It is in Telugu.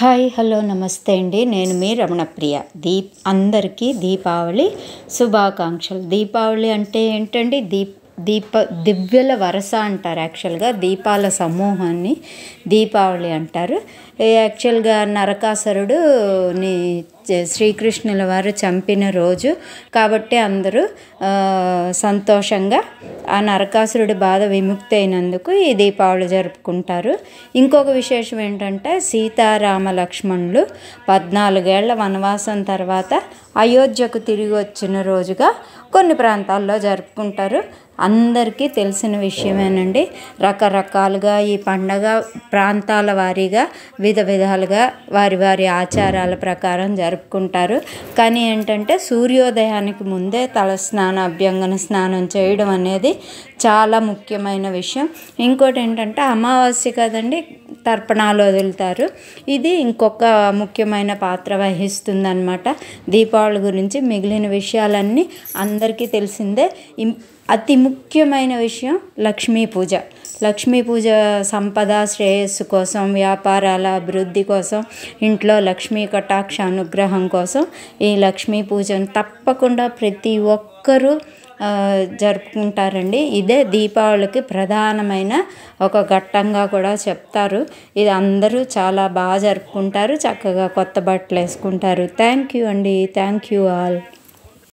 హాయ్ హలో నమస్తే అండి. నేను మీ రమణప్రియ. అందరికీ దీపావళి శుభాకాంక్షలు. దీపావళి అంటే ఏంటండి? దివ్యల వరస అంటారు. యాక్చువల్గా దీపాల సమూహాన్ని దీపావళి అంటారు. యాక్చువల్గా నరకాసురుడుని శ్రీకృష్ణుల వారు చంపిన రోజు కాబట్టి అందరూ సంతోషంగా ఆ నరకాసురుడి బాధ విముక్తి అయినందుకు ఈ దీపావళి జరుపుకుంటారు. ఇంకొక విశేషం ఏంటంటే సీతారామ లక్ష్మణులు 14 ఏళ్ల వనవాసం తర్వాత అయోధ్యకు తిరిగి వచ్చిన రోజుగా కొన్ని ప్రాంతాల్లో జరుపుకుంటారు. అందరికీ తెలిసిన విషయమేనండి. రకరకాలుగా ఈ పండగ ప్రాంతాల వారీగా విధాలుగా వారి ఆచారాల ప్రకారం జరుపుకుంటారు. కానీ ఏంటంటే సూర్యోదయానికి ముందే అభ్యంగన స్నానం చేయడం అనేది చాలా ముఖ్యమైన విషయం. ఇంకోటి ఏంటంటే అమావాస్య కదండి, తర్పణాలు వదులుతారు. ఇది ఇంకొక ముఖ్యమైన పాత్ర వహిస్తుందన్నమాట. దీపావళి గురించి మిగిలిన విషయాలన్నీ అందరికీ తెలిసిందే. అతి ముఖ్యమైన విషయం లక్ష్మీ పూజ. లక్ష్మీ పూజ సంపద శ్రేయస్సు కోసం, వ్యాపారాల అభివృద్ధి కోసం, ఇంట్లో లక్ష్మీ కటాక్ష అనుగ్రహం కోసం ఈ లక్ష్మీ పూజను తప్పకుండా ప్రతి ఒక్కరూ జరుపుకుంటారండి. ఇదే దీపావళికి ప్రధానమైన ఒక ఘట్టంగా కూడా చెప్తారు. ఇది అందరూ చాలా బాగా జరుపుకుంటారు. చక్కగా కొత్త బట్టలు వేసుకుంటారు. థ్యాంక్ యూ అండి. Thank you all.